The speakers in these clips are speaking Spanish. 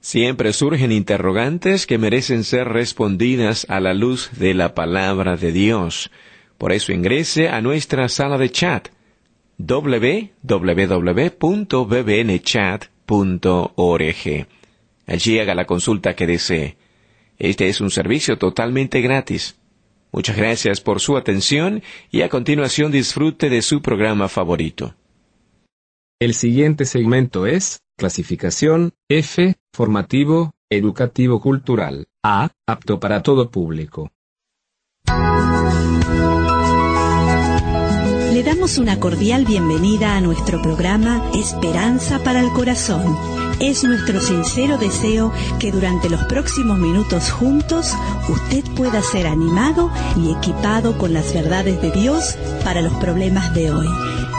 Siempre surgen interrogantes que merecen ser respondidas a la luz de la palabra de Dios. Por eso ingrese a nuestra sala de chat www.bbnchat.org. Allí haga la consulta que desee. Este es un servicio totalmente gratis. Muchas gracias por su atención y a continuación disfrute de su programa favorito. El siguiente segmento es clasificación F, formativo, educativo cultural, A, apto para todo público. Le damos una cordial bienvenida a nuestro programa Esperanza para el Corazón. Es nuestro sincero deseo que durante los próximos minutos juntos usted pueda ser animado y equipado con las verdades de Dios para los problemas de hoy.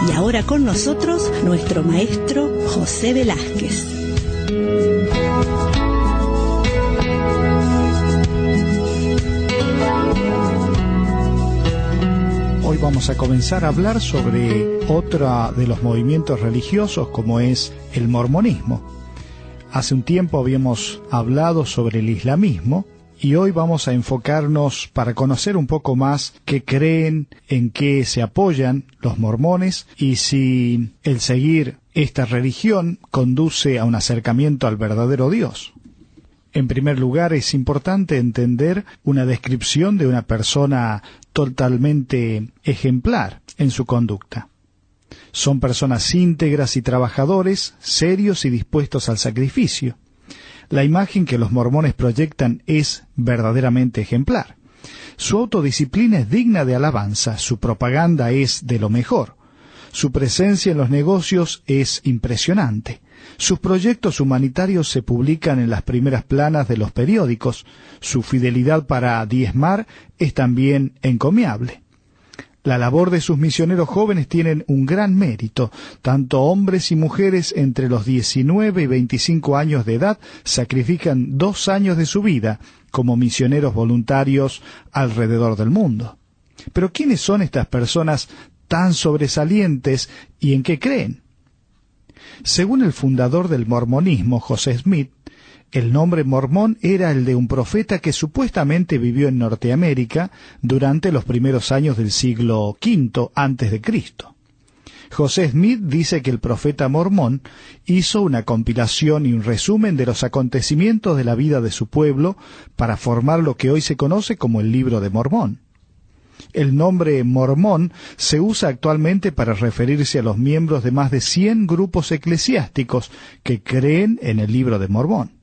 Y ahora con nosotros nuestro maestro José Velázquez. Hoy vamos a comenzar a hablar sobre otro de los movimientos religiosos como es el mormonismo. Hace un tiempo habíamos hablado sobre el islamismo y hoy vamos a enfocarnos para conocer un poco más qué creen, en qué se apoyan los mormones y si el seguir esta religión conduce a un acercamiento al verdadero Dios. En primer lugar, es importante entender una descripción de una persona totalmente ejemplar en su conducta. Son personas íntegras y trabajadores, serios y dispuestos al sacrificio. La imagen que los mormones proyectan es verdaderamente ejemplar. Su autodisciplina es digna de alabanza, su propaganda es de lo mejor. Su presencia en los negocios es impresionante. Sus proyectos humanitarios se publican en las primeras planas de los periódicos. Su fidelidad para diezmar es también encomiable. La labor de sus misioneros jóvenes tienen un gran mérito. Tanto hombres y mujeres entre los 19 y 25 años de edad sacrifican 2 años de su vida como misioneros voluntarios alrededor del mundo. Pero ¿quiénes son estas personas tan sobresalientes y en qué creen? Según el fundador del mormonismo, José Smith, el nombre mormón era el de un profeta que supuestamente vivió en Norteamérica durante los primeros años del siglo V antes de Cristo. José Smith dice que el profeta mormón hizo una compilación y un resumen de los acontecimientos de la vida de su pueblo para formar lo que hoy se conoce como el Libro de Mormón. El nombre mormón se usa actualmente para referirse a los miembros de más de 100 grupos eclesiásticos que creen en el Libro de Mormón.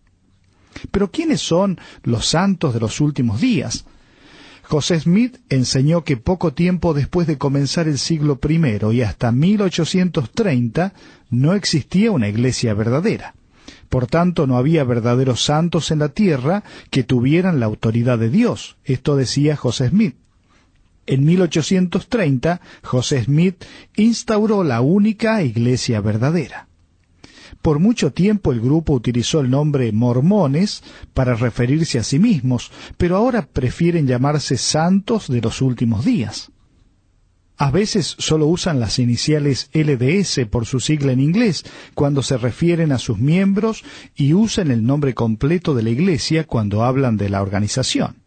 Pero ¿quiénes son los santos de los últimos días? José Smith enseñó que poco tiempo después de comenzar el siglo I y hasta 1830 no existía una iglesia verdadera. Por tanto, no había verdaderos santos en la tierra que tuvieran la autoridad de Dios. Esto decía José Smith. En 1830, José Smith instauró la única iglesia verdadera. Por mucho tiempo el grupo utilizó el nombre mormones para referirse a sí mismos, pero ahora prefieren llamarse santos de los últimos días. A veces solo usan las iniciales LDS por su sigla en inglés cuando se refieren a sus miembros y usan el nombre completo de la iglesia cuando hablan de la organización.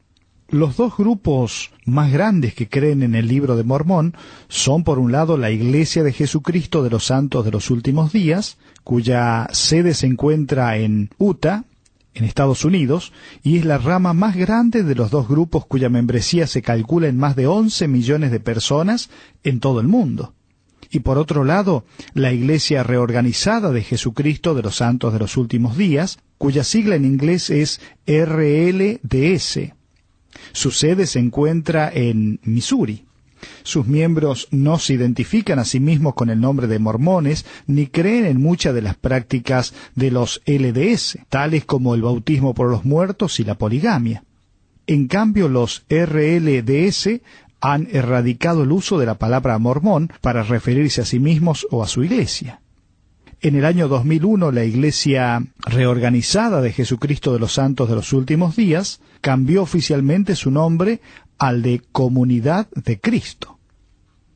Los dos grupos más grandes que creen en el Libro de Mormón son, por un lado, la Iglesia de Jesucristo de los Santos de los Últimos Días, cuya sede se encuentra en Utah, en Estados Unidos, y es la rama más grande de los dos grupos cuya membresía se calcula en más de 11 millones de personas en todo el mundo. Y por otro lado, la Iglesia Reorganizada de Jesucristo de los Santos de los Últimos Días, cuya sigla en inglés es RLDS. Su sede se encuentra en Missouri. Sus miembros no se identifican a sí mismos con el nombre de mormones, ni creen en muchas de las prácticas de los LDS, tales como el bautismo por los muertos y la poligamia. En cambio, los RLDS han erradicado el uso de la palabra mormón para referirse a sí mismos o a su iglesia. En el año 2001, la Iglesia Reorganizada de Jesucristo de los Santos de los Últimos Días cambió oficialmente su nombre al de Comunidad de Cristo.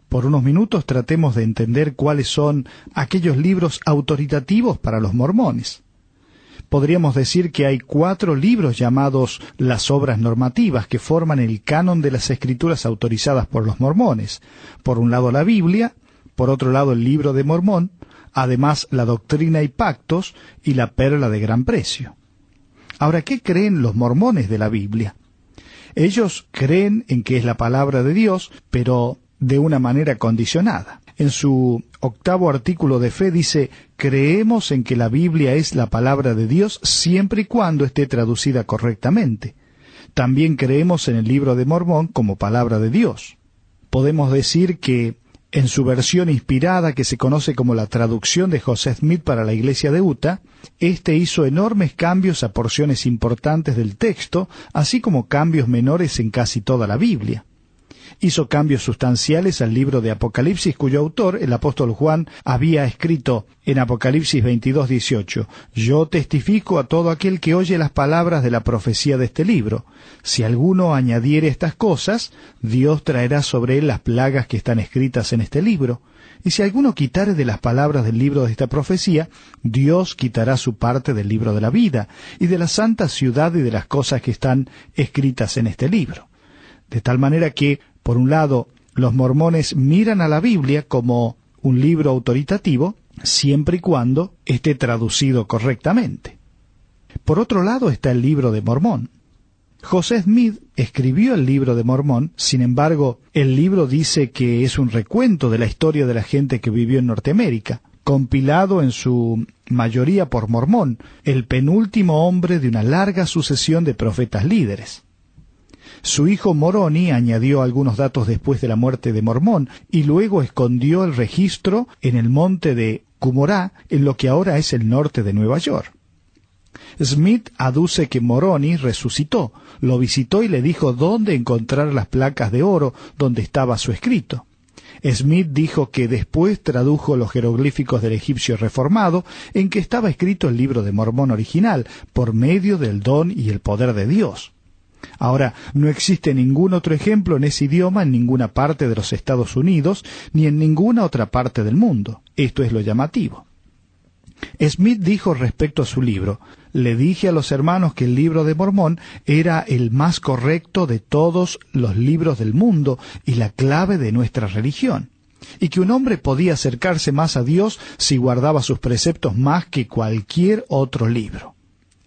Por unos minutos tratemos de entender cuáles son aquellos libros autoritativos para los mormones. Podríamos decir que hay 4 libros llamados las obras normativas que forman el canon de las escrituras autorizadas por los mormones. Por un lado la Biblia, por otro lado el Libro de Mormón, además la Doctrina y Pactos y la Perla de Gran Precio. Ahora, ¿qué creen los mormones de la Biblia? Ellos creen en que es la palabra de Dios, pero de una manera condicionada. En su 8º artículo de fe dice: creemos en que la Biblia es la palabra de Dios siempre y cuando esté traducida correctamente. También creemos en el Libro de Mormón como palabra de Dios. Podemos decir que en su versión inspirada, que se conoce como la traducción de José Smith para la Iglesia de Utah, éste hizo enormes cambios a porciones importantes del texto, así como cambios menores en casi toda la Biblia. Hizo cambios sustanciales al libro de Apocalipsis, cuyo autor, el apóstol Juan, había escrito en Apocalipsis 22:18: «Yo testifico a todo aquel que oye las palabras de la profecía de este libro. Si alguno añadiere estas cosas, Dios traerá sobre él las plagas que están escritas en este libro. Y si alguno quitare de las palabras del libro de esta profecía, Dios quitará su parte del libro de la vida, y de la santa ciudad y de las cosas que están escritas en este libro». De tal manera que, por un lado, los mormones miran a la Biblia como un libro autoritativo, siempre y cuando esté traducido correctamente. Por otro lado está el Libro de Mormón. José Smith escribió el Libro de Mormón, sin embargo, el libro dice que es un recuento de la historia de la gente que vivió en Norteamérica, compilado en su mayoría por Mormón, el penúltimo hombre de una larga sucesión de profetas líderes. Su hijo Moroni añadió algunos datos después de la muerte de Mormón y luego escondió el registro en el monte de Cumorá, en lo que ahora es el norte de Nueva York. Smith aduce que Moroni resucitó, lo visitó y le dijo dónde encontrar las placas de oro donde estaba su escrito. Smith dijo que después tradujo los jeroglíficos del egipcio reformado en que estaba escrito el Libro de Mormón original por medio del don y el poder de Dios. Ahora, no existe ningún otro ejemplo en ese idioma en ninguna parte de los Estados Unidos ni en ninguna otra parte del mundo. Esto es lo llamativo. Smith dijo respecto a su libro: «Le dije a los hermanos que el Libro de Mormón era el más correcto de todos los libros del mundo y la clave de nuestra religión, y que un hombre podía acercarse más a Dios si guardaba sus preceptos más que cualquier otro libro».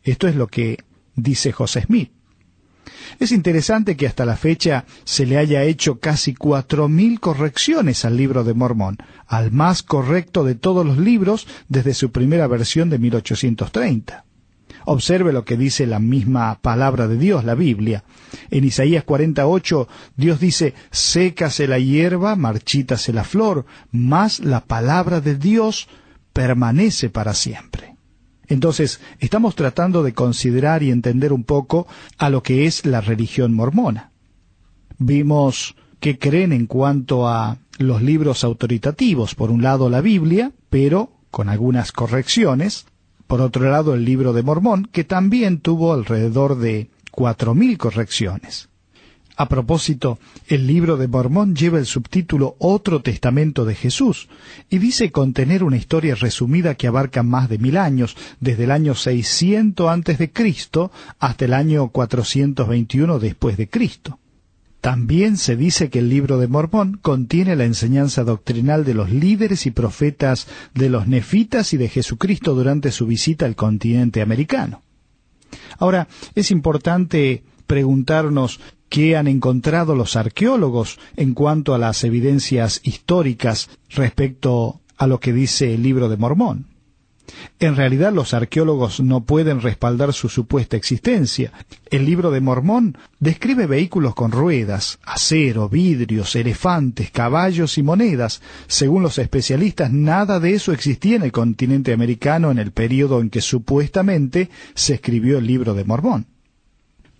Esto es lo que dice José Smith. Es interesante que hasta la fecha se le haya hecho casi 4.000 correcciones al Libro de Mormón, al más correcto de todos los libros desde su primera versión de 1830. Observe lo que dice la misma palabra de Dios, la Biblia. En Isaías 48, Dios dice: «Sécase la hierba, marchítase la flor, mas la palabra de Dios permanece para siempre». Entonces, estamos tratando de considerar y entender un poco a lo que es la religión mormona. Vimos que creen en cuanto a los libros autoritativos. Por un lado la Biblia, pero con algunas correcciones. Por otro lado el Libro de Mormón, que también tuvo alrededor de 4.000 correcciones. A propósito, el Libro de Mormón lleva el subtítulo Otro Testamento de Jesús, y dice contener una historia resumida que abarca más de 1000 años, desde el año 600 antes de Cristo hasta el año 421 después de Cristo. También se dice que el Libro de Mormón contiene la enseñanza doctrinal de los líderes y profetas de los nefitas y de Jesucristo durante su visita al continente americano. Ahora, es importante preguntarnos qué han encontrado los arqueólogos en cuanto a las evidencias históricas respecto a lo que dice el Libro de Mormón. En realidad, los arqueólogos no pueden respaldar su supuesta existencia. El Libro de Mormón describe vehículos con ruedas, acero, vidrios, elefantes, caballos y monedas. Según los especialistas, nada de eso existía en el continente americano en el período en que supuestamente se escribió el Libro de Mormón.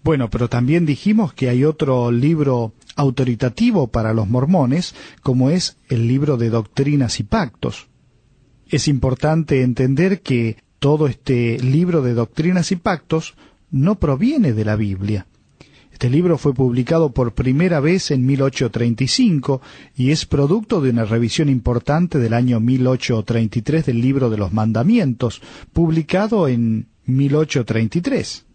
Bueno, pero también dijimos que hay otro libro autoritativo para los mormones, como es el Libro de Doctrinas y Pactos. Es importante entender que todo este libro de Doctrinas y Pactos no proviene de la Biblia. Este libro fue publicado por primera vez en 1835 y es producto de una revisión importante del año 1833 del Libro de los Mandamientos, publicado en 1833.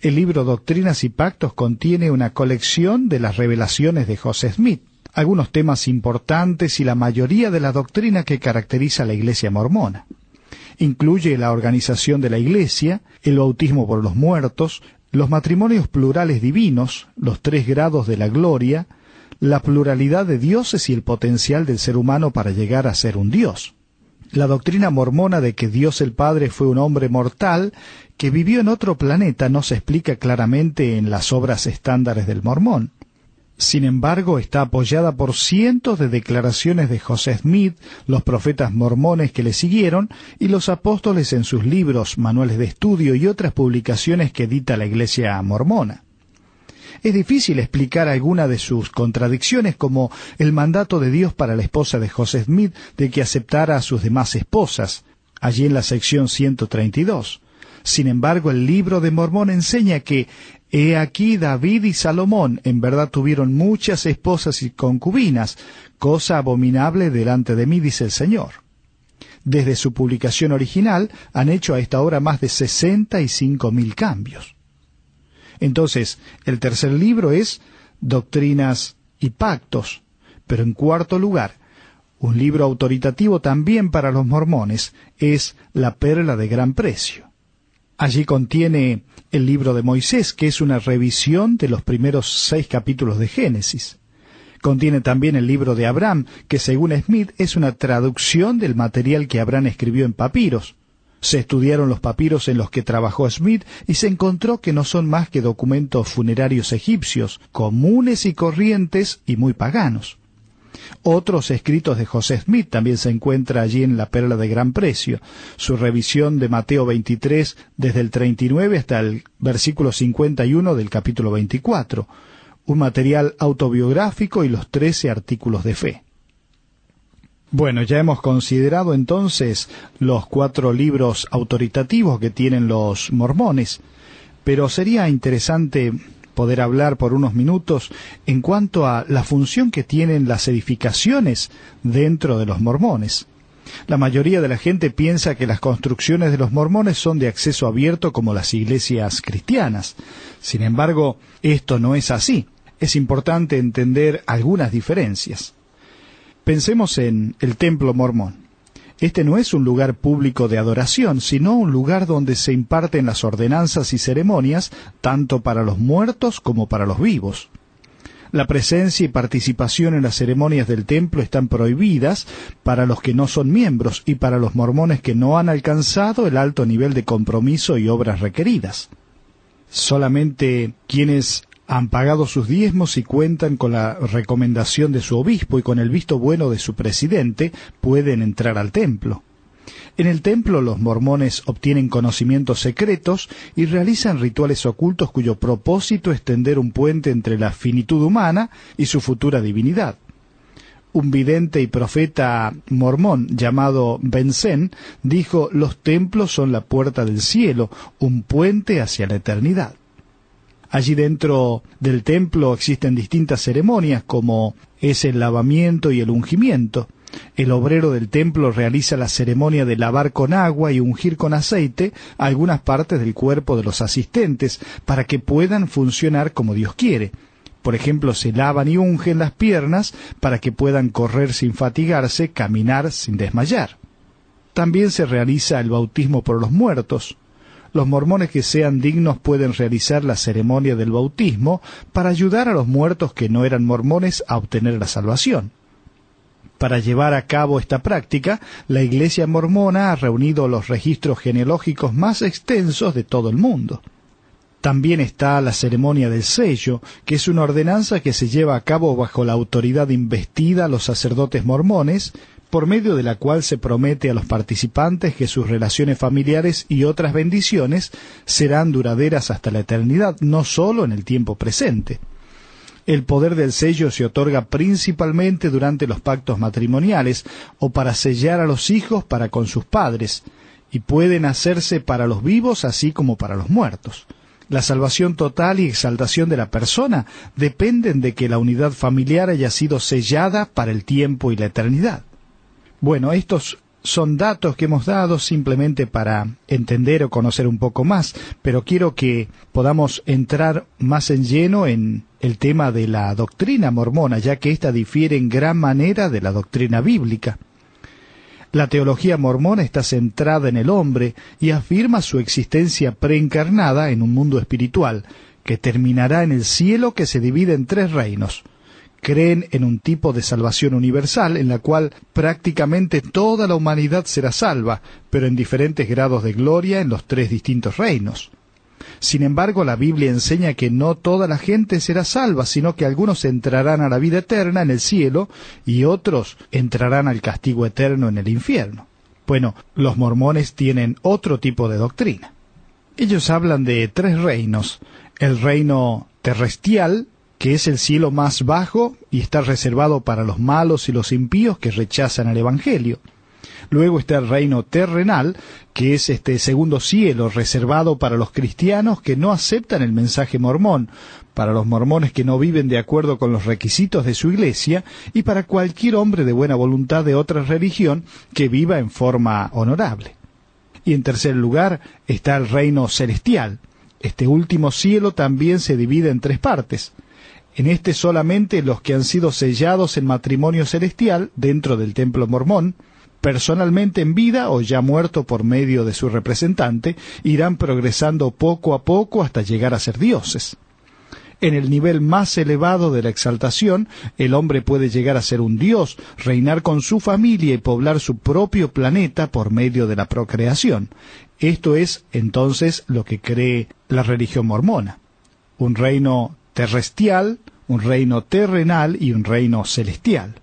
El libro Doctrinas y Pactos contiene una colección de las revelaciones de José Smith, algunos temas importantes y la mayoría de la doctrina que caracteriza a la Iglesia mormona. Incluye la organización de la Iglesia, el bautismo por los muertos, los matrimonios plurales divinos, los 3 grados de la gloria, la pluralidad de dioses y el potencial del ser humano para llegar a ser un dios. La doctrina mormona de que Dios el Padre fue un hombre mortal que vivió en otro planeta no se explica claramente en las obras estándares del mormón. Sin embargo, está apoyada por cientos de declaraciones de José Smith, los profetas mormones que le siguieron y los apóstoles en sus libros, manuales de estudio y otras publicaciones que edita la Iglesia mormona. Es difícil explicar alguna de sus contradicciones, como el mandato de Dios para la esposa de José Smith de que aceptara a sus demás esposas, allí en la sección 132. Sin embargo, el libro de Mormón enseña que he aquí David y Salomón en verdad tuvieron muchas esposas y concubinas, cosa abominable delante de mí, dice el Señor. Desde su publicación original han hecho a esta hora más de 65.000 cambios. Entonces, el tercer libro es Doctrinas y Pactos, pero en cuarto lugar, un libro autoritativo también para los mormones, es La Perla de Gran Precio. Allí contiene el libro de Moisés, que es una revisión de los primeros 6 capítulos de Génesis. Contiene también el libro de Abraham, que según Smith es una traducción del material que Abraham escribió en papiros. Se estudiaron los papiros en los que trabajó Smith y se encontró que no son más que documentos funerarios egipcios, comunes y corrientes y muy paganos. Otros escritos de José Smith también se encuentra allí en La Perla de Gran Precio, su revisión de Mateo 23 desde el 39 hasta el versículo 51 del capítulo 24, un material autobiográfico y los 13 artículos de fe. Bueno, ya hemos considerado entonces los 4 libros autoritativos que tienen los mormones, pero sería interesante poder hablar por unos minutos en cuanto a la función que tienen las edificaciones dentro de los mormones. La mayoría de la gente piensa que las construcciones de los mormones son de acceso abierto como las iglesias cristianas. Sin embargo, esto no es así. Es importante entender algunas diferencias. Pensemos en el templo mormón. Este no es un lugar público de adoración, sino un lugar donde se imparten las ordenanzas y ceremonias, tanto para los muertos como para los vivos. La presencia y participación en las ceremonias del templo están prohibidas para los que no son miembros y para los mormones que no han alcanzado el alto nivel de compromiso y obras requeridas. Solamente quienes han pagado sus diezmos y cuentan con la recomendación de su obispo y con el visto bueno de su presidente, pueden entrar al templo. En el templo los mormones obtienen conocimientos secretos y realizan rituales ocultos cuyo propósito es tender un puente entre la finitud humana y su futura divinidad. Un vidente y profeta mormón llamado Benzen dijo: «Los templos son la puerta del cielo, un puente hacia la eternidad». Allí dentro del templo existen distintas ceremonias, como es el lavamiento y el ungimiento. El obrero del templo realiza la ceremonia de lavar con agua y ungir con aceite algunas partes del cuerpo de los asistentes para que puedan funcionar como Dios quiere. Por ejemplo, se lavan y ungen las piernas para que puedan correr sin fatigarse, caminar sin desmayar. También se realiza el bautismo por los muertos. Los mormones que sean dignos pueden realizar la ceremonia del bautismo para ayudar a los muertos que no eran mormones a obtener la salvación. Para llevar a cabo esta práctica, la Iglesia mormona ha reunido los registros genealógicos más extensos de todo el mundo. También está la ceremonia del sello, que es una ordenanza que se lleva a cabo bajo la autoridad investida a los sacerdotes mormones, por medio de la cual se promete a los participantes que sus relaciones familiares y otras bendiciones serán duraderas hasta la eternidad, no solo en el tiempo presente. El poder del sello se otorga principalmente durante los pactos matrimoniales o para sellar a los hijos para con sus padres, y pueden hacerse para los vivos así como para los muertos. La salvación total y exaltación de la persona dependen de que la unidad familiar haya sido sellada para el tiempo y la eternidad. Bueno, estos son datos que hemos dado simplemente para entender o conocer un poco más, pero quiero que podamos entrar más en lleno en el tema de la doctrina mormona, ya que ésta difiere en gran manera de la doctrina bíblica. La teología mormona está centrada en el hombre y afirma su existencia preencarnada en un mundo espiritual, que terminará en el cielo, que se divide en 3 reinos. Creen en un tipo de salvación universal en la cual prácticamente toda la humanidad será salva, pero en diferentes grados de gloria en los 3 distintos reinos. Sin embargo, la Biblia enseña que no toda la gente será salva, sino que algunos entrarán a la vida eterna en el cielo y otros entrarán al castigo eterno en el infierno. Bueno, los mormones tienen otro tipo de doctrina. Ellos hablan de 3 reinos: el reino terrestrial, que es el cielo más bajo y está reservado para los malos y los impíos que rechazan el Evangelio. Luego está el reino terrenal, que es este segundo cielo reservado para los cristianos que no aceptan el mensaje mormón, para los mormones que no viven de acuerdo con los requisitos de su iglesia y para cualquier hombre de buena voluntad de otra religión que viva en forma honorable. Y en tercer lugar está el reino celestial. Este último cielo también se divide en 3 partes. En este solamente los que han sido sellados en matrimonio celestial dentro del templo mormón, personalmente en vida o ya muerto por medio de su representante, irán progresando poco a poco hasta llegar a ser dioses. En el nivel más elevado de la exaltación, el hombre puede llegar a ser un dios, reinar con su familia y poblar su propio planeta por medio de la procreación. Esto es, entonces, lo que cree la religión mormona: un reino terrestrial, un reino terrenal y un reino celestial.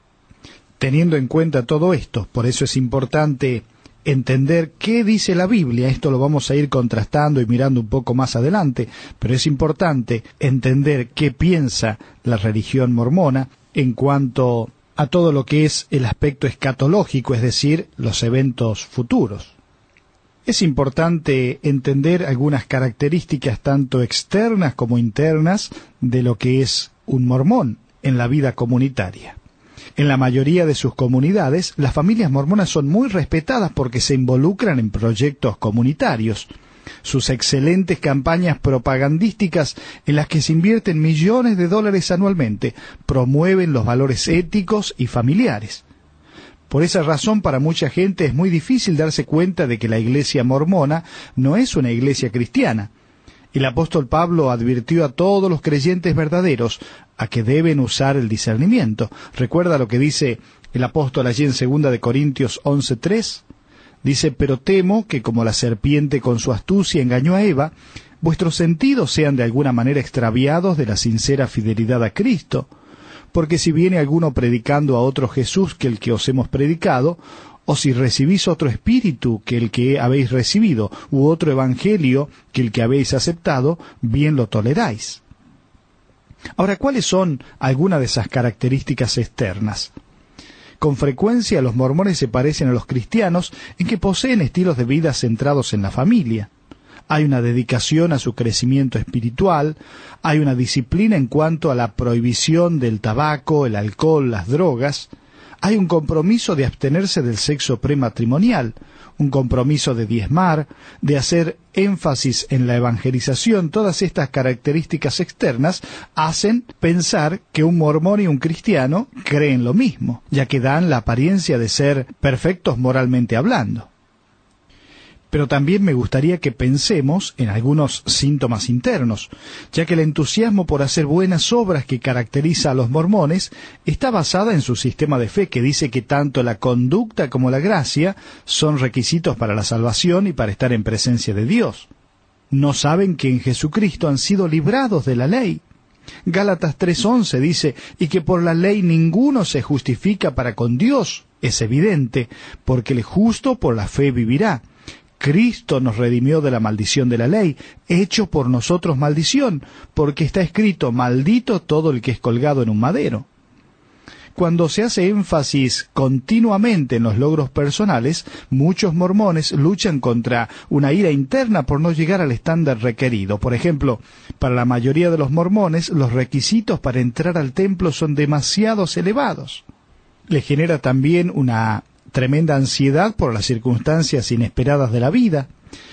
Teniendo en cuenta todo esto, por eso es importante entender qué dice la Biblia. Esto lo vamos a ir contrastando y mirando un poco más adelante, pero es importante entender qué piensa la religión mormona en cuanto a todo lo que es el aspecto escatológico, es decir, los eventos futuros. Es importante entender algunas características tanto externas como internas de lo que es un mormón en la vida comunitaria. En la mayoría de sus comunidades, las familias mormonas son muy respetadas porque se involucran en proyectos comunitarios. Sus excelentes campañas propagandísticas, en las que se invierten millones de dólares anualmente, promueven los valores éticos y familiares. Por esa razón, para mucha gente es muy difícil darse cuenta de que la iglesia mormona no es una iglesia cristiana. El apóstol Pablo advirtió a todos los creyentes verdaderos a que deben usar el discernimiento. ¿Recuerda lo que dice el apóstol allí en 2 Corintios 11:3? Dice: pero temo que como la serpiente con su astucia engañó a Eva, vuestros sentidos sean de alguna manera extraviados de la sincera fidelidad a Cristo. Porque si viene alguno predicando a otro Jesús que el que os hemos predicado, o si recibís otro espíritu que el que habéis recibido, u otro evangelio que el que habéis aceptado, bien lo toleráis. Ahora, ¿cuáles son algunas de esas características externas? Con frecuencia los mormones se parecen a los cristianos en que poseen estilos de vida centrados en la familia. Hay una dedicación a su crecimiento espiritual, hay una disciplina en cuanto a la prohibición del tabaco, el alcohol, las drogas. Hay un compromiso de abstenerse del sexo prematrimonial, un compromiso de diezmar, de hacer énfasis en la evangelización. Todas estas características externas hacen pensar que un mormón y un cristiano creen lo mismo, ya que dan la apariencia de ser perfectos moralmente hablando. Pero también me gustaría que pensemos en algunos síntomas internos, ya que el entusiasmo por hacer buenas obras que caracteriza a los mormones está basada en su sistema de fe, que dice que tanto la conducta como la gracia son requisitos para la salvación y para estar en presencia de Dios. No saben que en Jesucristo han sido librados de la ley. Gálatas 3:11 dice: y que por la ley ninguno se justifica para con Dios. Es evidente, porque el justo por la fe vivirá. Cristo nos redimió de la maldición de la ley, hecho por nosotros maldición, porque está escrito: maldito todo el que es colgado en un madero. Cuando se hace énfasis continuamente en los logros personales, muchos mormones luchan contra una ira interna por no llegar al estándar requerido. Por ejemplo, para la mayoría de los mormones, los requisitos para entrar al templo son demasiado elevados. Les genera también una tremenda ansiedad por las circunstancias inesperadas de la vida.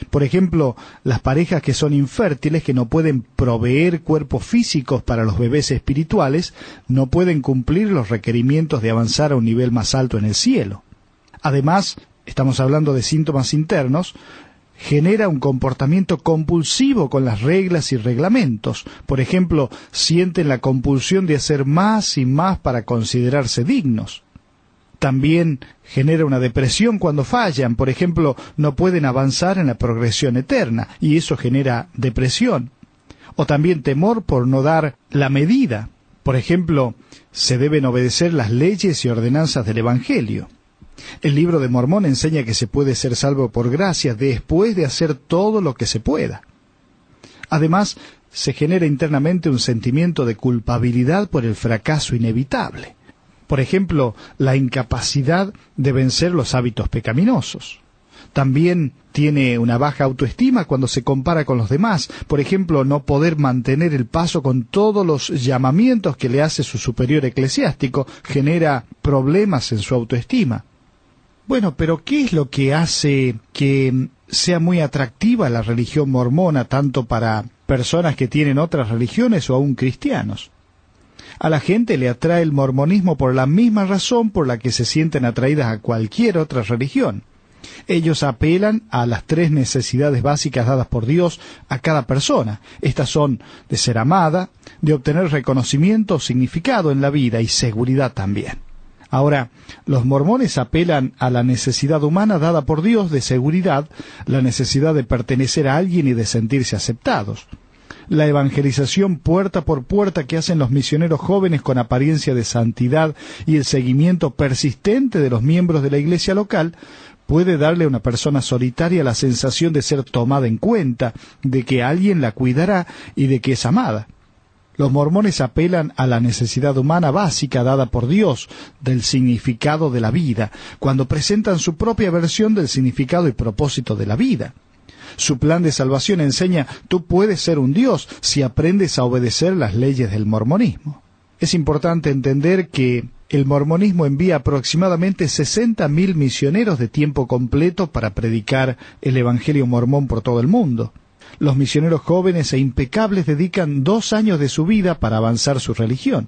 Por ejemplo, las parejas que son infértiles, que no pueden proveer cuerpos físicos para los bebés espirituales, no pueden cumplir los requerimientos de avanzar a un nivel más alto en el cielo. Además, estamos hablando de síntomas internos, genera un comportamiento compulsivo con las reglas y reglamentos. Por ejemplo, sienten la compulsión de hacer más y más para considerarse dignos. También genera una depresión cuando fallan. Por ejemplo, no pueden avanzar en la progresión eterna, y eso genera depresión. O también temor por no dar la medida. Por ejemplo, se deben obedecer las leyes y ordenanzas del Evangelio. El libro de Mormón enseña que se puede ser salvo por gracia después de hacer todo lo que se pueda. Además, se genera internamente un sentimiento de culpabilidad por el fracaso inevitable. Por ejemplo, la incapacidad de vencer los hábitos pecaminosos. También tiene una baja autoestima cuando se compara con los demás. Por ejemplo, no poder mantener el paso con todos los llamamientos que le hace su superior eclesiástico genera problemas en su autoestima. Bueno, pero ¿qué es lo que hace que sea muy atractiva la religión mormona tanto para personas que tienen otras religiones o aún cristianos? A la gente le atrae el mormonismo por la misma razón por la que se sienten atraídas a cualquier otra religión. Ellos apelan a las 3 necesidades básicas dadas por Dios a cada persona. Estas son de ser amada, de obtener reconocimiento o significado en la vida y seguridad también. Ahora, los mormones apelan a la necesidad humana dada por Dios de seguridad, la necesidad de pertenecer a alguien y de sentirse aceptados. La evangelización puerta por puerta que hacen los misioneros jóvenes con apariencia de santidad y el seguimiento persistente de los miembros de la iglesia local puede darle a una persona solitaria la sensación de ser tomada en cuenta, de que alguien la cuidará y de que es amada. Los mormones apelan a la necesidad humana básica dada por Dios del significado de la vida, cuando presentan su propia versión del significado y propósito de la vida. Su plan de salvación enseña: tú puedes ser un Dios si aprendes a obedecer las leyes del mormonismo. Es importante entender que el mormonismo envía aproximadamente 60.000 misioneros de tiempo completo para predicar el Evangelio mormón por todo el mundo. Los misioneros jóvenes e impecables dedican 2 años de su vida para avanzar su religión.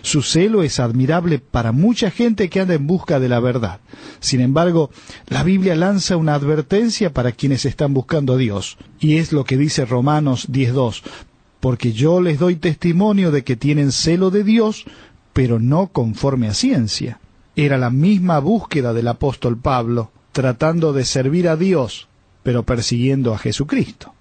Su celo es admirable para mucha gente que anda en busca de la verdad. Sin embargo, la Biblia lanza una advertencia para quienes están buscando a Dios, y es lo que dice Romanos 10:2, porque yo les doy testimonio de que tienen celo de Dios, pero no conforme a ciencia. Era la misma búsqueda del apóstol Pablo, tratando de servir a Dios, pero persiguiendo a Jesucristo.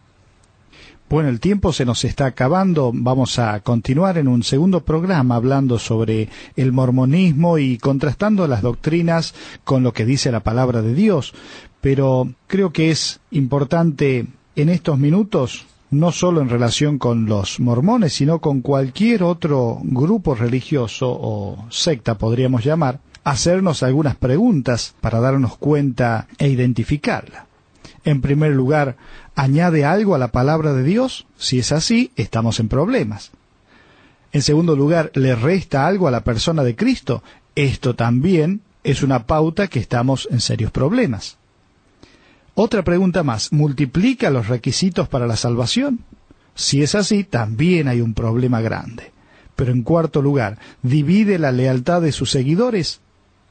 Bueno, el tiempo se nos está acabando. Vamos a continuar en un segundo programa hablando sobre el mormonismo y contrastando las doctrinas con lo que dice la palabra de Dios. Pero creo que es importante en estos minutos, no solo en relación con los mormones, sino con cualquier otro grupo religioso o secta, podríamos llamar, hacernos algunas preguntas para darnos cuenta e identificarla. En primer lugar, ¿añade algo a la palabra de Dios? Si es así, estamos en problemas. En segundo lugar, ¿le resta algo a la persona de Cristo? Esto también es una pauta que estamos en serios problemas. Otra pregunta más, ¿multiplica los requisitos para la salvación? Si es así, también hay un problema grande. Pero en cuarto lugar, ¿divide la lealtad de sus seguidores?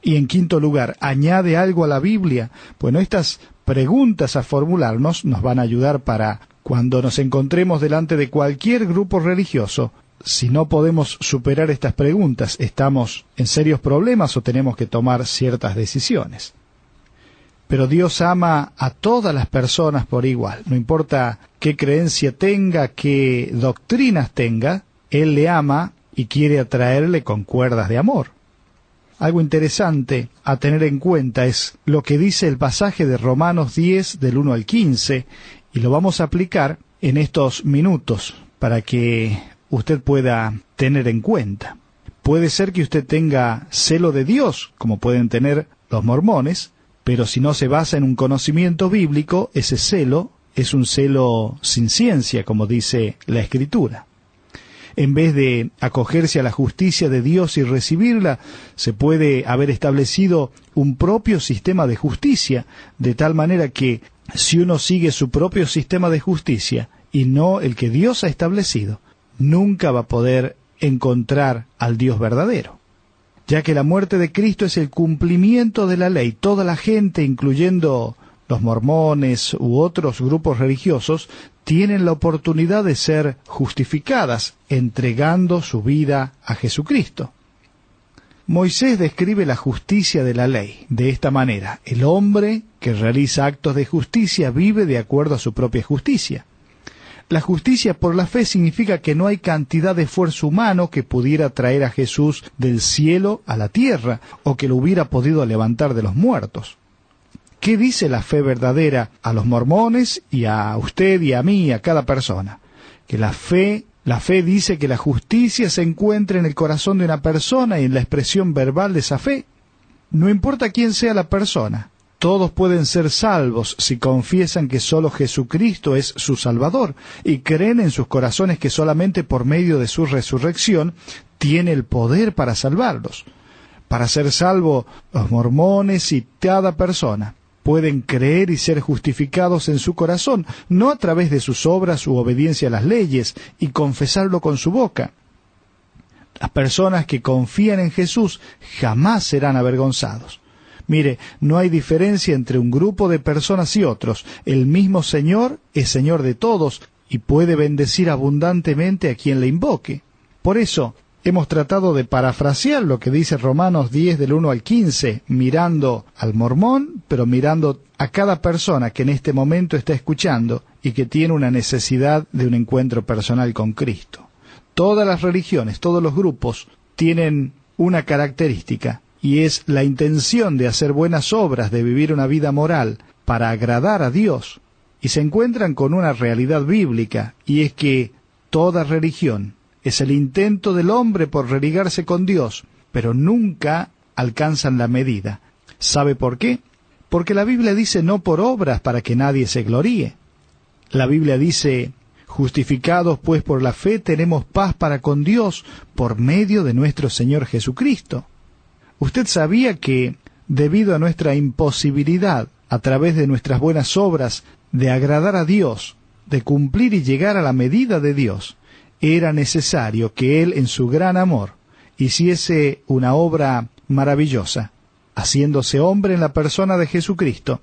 Y en quinto lugar, ¿añade algo a la Biblia? Bueno, estas preguntas a formularnos nos van a ayudar para, cuando nos encontremos delante de cualquier grupo religioso, si no podemos superar estas preguntas, estamos en serios problemas o tenemos que tomar ciertas decisiones. Pero Dios ama a todas las personas por igual. No importa qué creencia tenga, qué doctrinas tenga, Él le ama y quiere atraerle con cuerdas de amor. Algo interesante a tener en cuenta es lo que dice el pasaje de Romanos 10 del 1 al 15, y lo vamos a aplicar en estos minutos para que usted pueda tener en cuenta. Puede ser que usted tenga celo de Dios, como pueden tener los mormones, pero si no se basa en un conocimiento bíblico, ese celo es un celo sin ciencia, como dice la Escritura. En vez de acogerse a la justicia de Dios y recibirla, se puede haber establecido un propio sistema de justicia, de tal manera que si uno sigue su propio sistema de justicia y no el que Dios ha establecido, nunca va a poder encontrar al Dios verdadero. Ya que la muerte de Cristo es el cumplimiento de la ley, toda la gente, incluyendo los mormones u otros grupos religiosos, tienen la oportunidad de ser justificadas entregando su vida a Jesucristo. Moisés describe la justicia de la ley de esta manera: el hombre que realiza actos de justicia vive de acuerdo a su propia justicia. La justicia por la fe significa que no hay cantidad de esfuerzo humano que pudiera traer a Jesús del cielo a la tierra, o que lo hubiera podido levantar de los muertos. ¿Qué dice la fe verdadera a los mormones y a usted y a mí y a cada persona? Que la fe dice que la justicia se encuentra en el corazón de una persona y en la expresión verbal de esa fe. No importa quién sea la persona, todos pueden ser salvos si confiesan que solo Jesucristo es su Salvador y creen en sus corazones que solamente por medio de su resurrección tiene el poder para salvarlos. Para ser salvo, los mormones y cada persona pueden creer y ser justificados en su corazón, no a través de sus obras u obediencia a las leyes, y confesarlo con su boca. Las personas que confían en Jesús jamás serán avergonzados. Mire, no hay diferencia entre un grupo de personas y otros. El mismo Señor es Señor de todos y puede bendecir abundantemente a quien le invoque. Por eso, hemos tratado de parafrasear lo que dice Romanos 10 del 1 al 15, mirando al mormón, pero mirando a cada persona que en este momento está escuchando y que tiene una necesidad de un encuentro personal con Cristo. Todas las religiones, todos los grupos tienen una característica, y es la intención de hacer buenas obras, de vivir una vida moral para agradar a Dios, y se encuentran con una realidad bíblica, y es que toda religión es el intento del hombre por religarse con Dios, pero nunca alcanzan la medida. ¿Sabe por qué? Porque la Biblia dice no por obras para que nadie se gloríe. La Biblia dice: justificados pues por la fe tenemos paz para con Dios por medio de nuestro Señor Jesucristo. ¿Usted sabía que, debido a nuestra imposibilidad, a través de nuestras buenas obras, de agradar a Dios, de cumplir y llegar a la medida de Dios, era necesario que Él, en su gran amor, hiciese una obra maravillosa, haciéndose hombre en la persona de Jesucristo?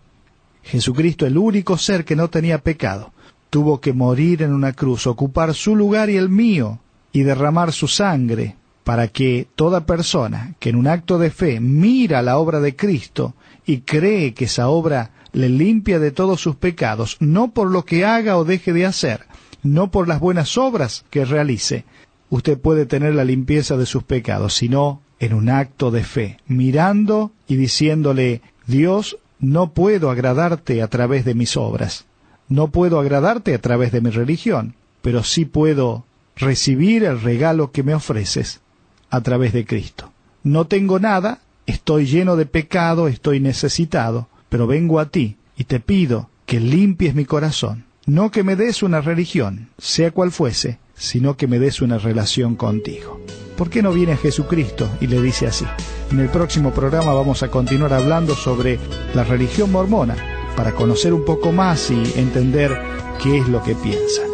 Jesucristo, el único ser que no tenía pecado, tuvo que morir en una cruz, ocupar su lugar y el mío, y derramar su sangre, para que toda persona que en un acto de fe mira la obra de Cristo y cree que esa obra le limpia de todos sus pecados, no por lo que haga o deje de hacer, no por las buenas obras que realice, usted puede tener la limpieza de sus pecados, sino en un acto de fe, mirando y diciéndole: Dios, no puedo agradarte a través de mis obras, no puedo agradarte a través de mi religión, pero sí puedo recibir el regalo que me ofreces a través de Cristo. No tengo nada, estoy lleno de pecado, estoy necesitado, pero vengo a ti y te pido que limpies mi corazón. No que me des una religión, sea cual fuese, sino que me des una relación contigo. ¿Por qué no viene a Jesucristo y le dice así? En el próximo programa vamos a continuar hablando sobre la religión mormona, para conocer un poco más y entender qué es lo que piensan.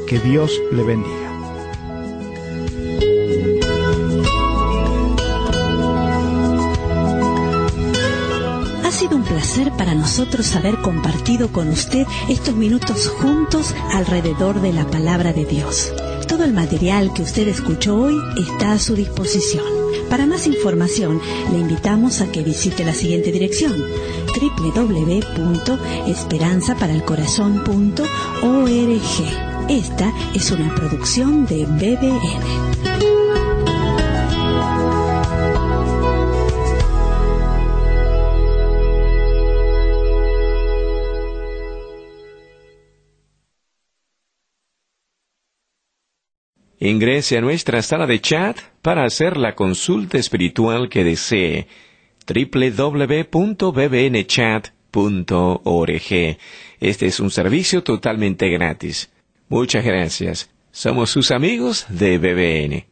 Que Dios le bendiga. Ha sido un placer para nosotros haber compartido con usted estos minutos juntos alrededor de la palabra de Dios. Todo el material que usted escuchó hoy está a su disposición. Para más información, le invitamos a que visite la siguiente dirección: www.esperanzaparalcorazon.org. Esta es una producción de BBN. Ingrese a nuestra sala de chat para hacer la consulta espiritual que desee. www.bbnchat.org. Este es un servicio totalmente gratis. Muchas gracias. Somos sus amigos de BBN.